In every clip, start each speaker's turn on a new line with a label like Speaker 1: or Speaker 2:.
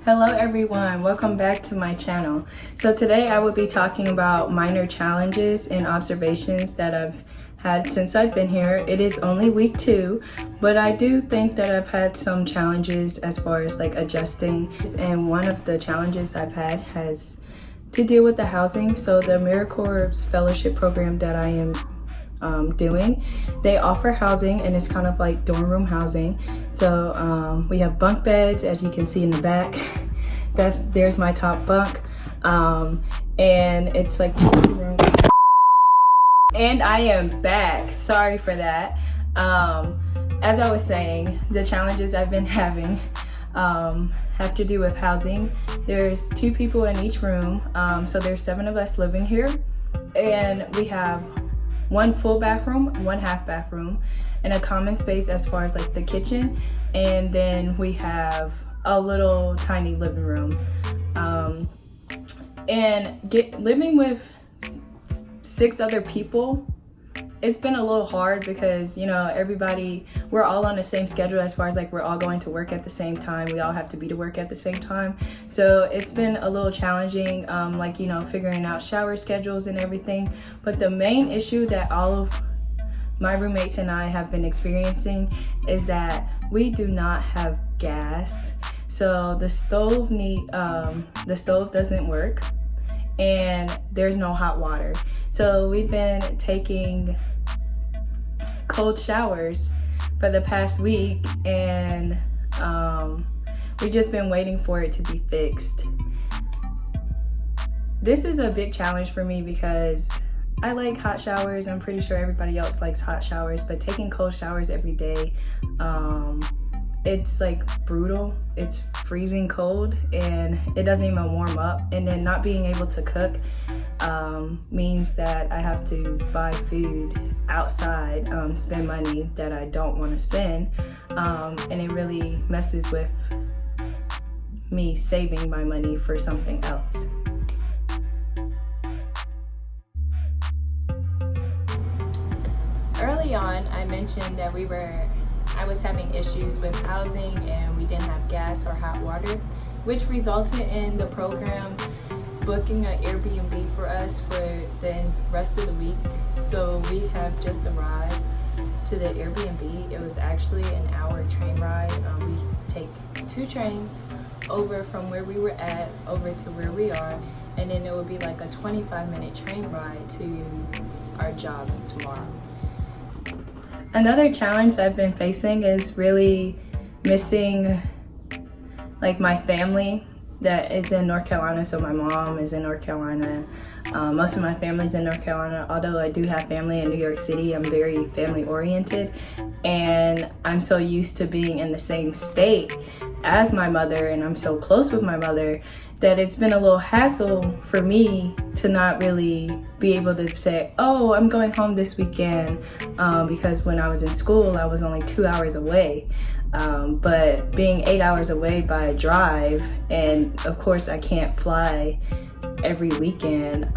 Speaker 1: Hello everyone, welcome back to my channel. So today I will be talking about minor challenges and observations that I've had since I've been here. It is only week 2, but I do think that I've had some challenges as far as like adjusting. And one of the challenges I've had has to deal with the housing. So the Americorps Fellowship program that I am doing, they offer housing, and it's kind of like dorm room housing. So we have bunk beds, as you can see in the back. There's my top bunk, and it's like 2 rooms. And I am back. Sorry for that. As I was saying, the challenges I've been having have to do with housing. There's 2 people in each room, so there's 7 of us living here, and we have 1 full bathroom, 1 half bathroom, and a common space as far as like the kitchen, and then we have a little tiny living room. Living with 6 other people, it's been a little hard because, you know, we're all on the same schedule as far as like we're all going to work at the same time. We all have to be to work at the same time. So it's been a little challenging, like, you know, figuring out shower schedules and everything. But the main issue that all of my roommates and I have been experiencing is that we do not have gas. So the stove doesn't work, and there's no hot water. So we've been taking cold showers for the past week, and we've just been waiting for it to be fixed. This is a big challenge for me because I like hot showers. I'm pretty sure everybody else likes hot showers, but taking cold showers every day, it's like brutal. It's freezing cold and it doesn't even warm up. And then not being able to cook means that I have to buy food outside, spend money that I don't want to spend, and it really messes with me saving my money for something else. Early on, I mentioned that I was having issues with housing and we didn't have gas or hot water, which resulted in the program booking an Airbnb for us for the rest of the week. So we have just arrived to the Airbnb. It was actually an hour train ride. We take 2 trains over from where we were at over to where we are, and then it would be like a 25-minute train ride to our jobs tomorrow. Another challenge I've been facing is really missing like my family that is in North Carolina. So my mom is in North Carolina. Most of my family's in North Carolina. Although I do have family in New York City, I'm very family oriented, and I'm so used to being in the same state as my mother, and I'm so close with my mother that it's been a little hassle for me to not really be able to say, oh, I'm going home this weekend, because when I was in school, I was only 2 hours away. But being 8 hours away by drive, and of course I can't fly every weekend,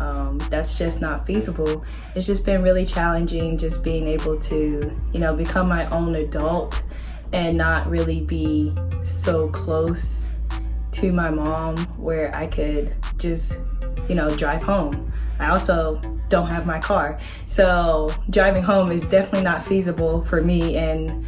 Speaker 1: that's just not feasible. It's just been really challenging just being able to, you know, become my own adult and not really be so close to my mom where I could just, you know, drive home. I also don't have my car, so driving home is definitely not feasible for me, and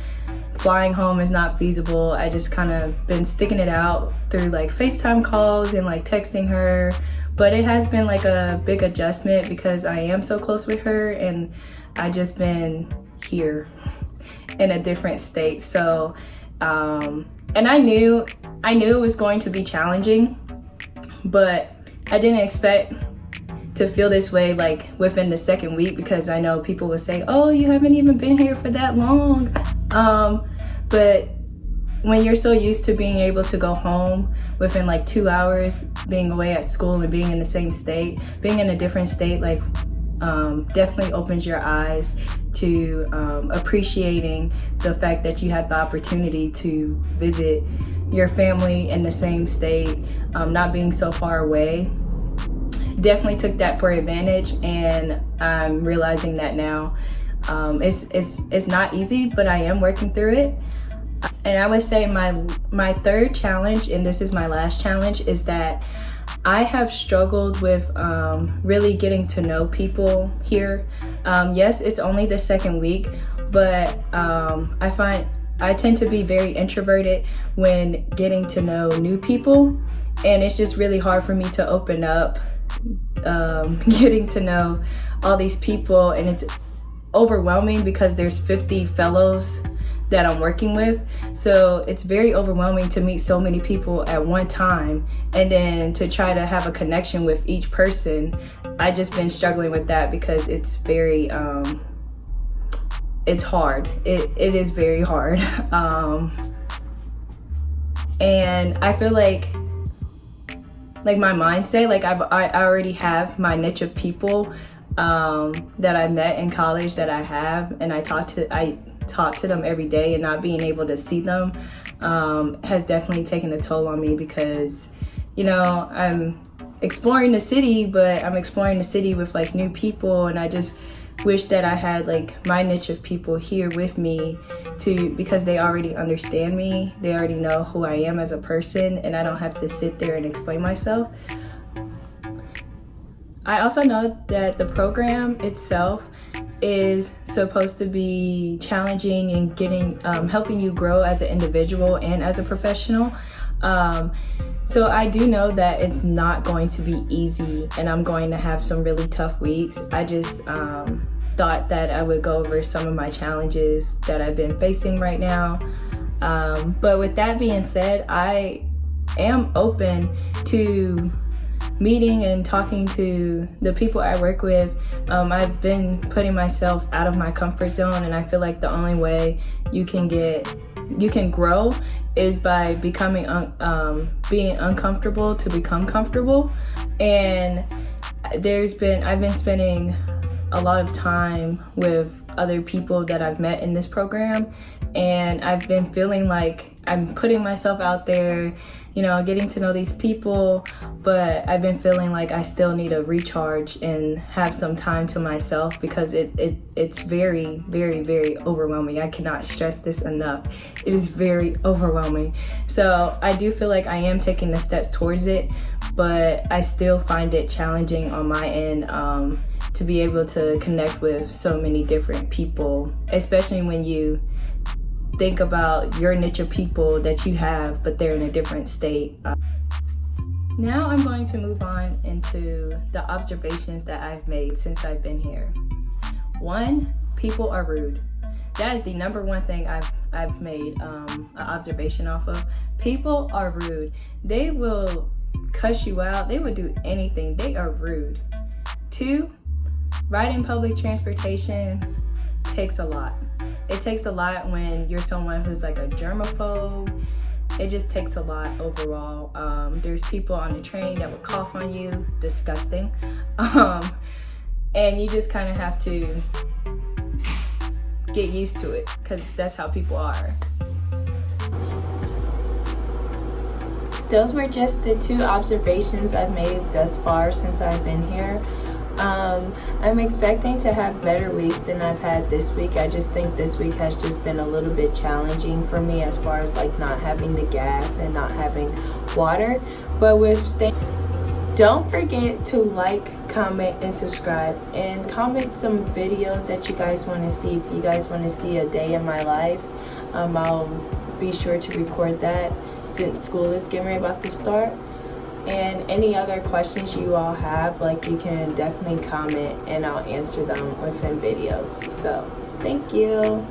Speaker 1: flying home is not feasible. I just kind of been sticking it out through like FaceTime calls and like texting her, but it has been like a big adjustment because I am so close with her, and I just been here in a different state. So and I knew it was going to be challenging, but I didn't expect to feel this way like within the 2nd week, because I know people would say, oh, you haven't even been here for that long. But when you're so used to being able to go home within like 2 hours, being away at school and being in the same state, being in a different state, like definitely opens your eyes to appreciating the fact that you had the opportunity to visit your family in the same state, not being so far away. Definitely took that for advantage, and I'm realizing that now. It's not easy, but I am working through it. And I would say my third challenge, and this is my last challenge, is that I have struggled with really getting to know people here. Yes, it's only the second week, but I find I tend to be very introverted when getting to know new people, and it's just really hard for me to open up, getting to know all these people, and it's overwhelming because there's 50 fellows that I'm working with. So it's very overwhelming to meet so many people at one time, and then to try to have a connection with each person. I just been struggling with that because it's very it's hard. It is very hard. And I feel like my mindset, like I already have my niche of people that I met in college that I have, and I talk to them every day, and not being able to see them has definitely taken a toll on me because, you know, I'm exploring the city, but I'm exploring the city with like new people, and I just wish that I had like my niche of people here with me because they already understand me, they already know who I am as a person, and I don't have to sit there and explain myself. I also know that the program itself is supposed to be challenging and getting helping you grow as an individual and as a professional. So I do know that it's not going to be easy, and I'm going to have some really tough weeks. I just thought that I would go over some of my challenges that I've been facing right now. But with that being said, I am open to meeting and talking to the people I work with. I've been putting myself out of my comfort zone, and I feel like the only way you can grow is by becoming being uncomfortable to become comfortable. And I've been spending a lot of time with other people that I've met in this program, and I've been feeling like I'm putting myself out there, you know, getting to know these people, but I've been feeling like I still need a recharge and have some time to myself because it's very, very, very overwhelming. I cannot stress this enough. It is very overwhelming. So I do feel like I am taking the steps towards it, but I still find it challenging on my end to be able to connect with so many different people, especially when you think about your niche of people that you have, but they're in a different state. Now I'm going to move on into the observations that I've made since I've been here. 1, people are rude. That is the number one thing I've made an observation off of. People are rude. They will cuss you out. They will do anything. They are rude. 2, riding public transportation takes a lot. It takes a lot when you're someone who's like a germaphobe. It just takes a lot overall. There's people on the train that will cough on you, disgusting. And you just kind of have to get used to it because that's how people are. Those were just the 2 observations I've made thus far since I've been here. I'm expecting to have better weeks than I've had this week. I just think this week has just been a little bit challenging for me as far as like not having the gas and not having water. But don't forget to like, comment, and subscribe, and comment some videos that you guys want to see. If you guys want to see a day in my life, I'll be sure to record that since school is getting ready about to start. And any other questions you all have, like, you can definitely comment and I'll answer them within videos. So, thank you.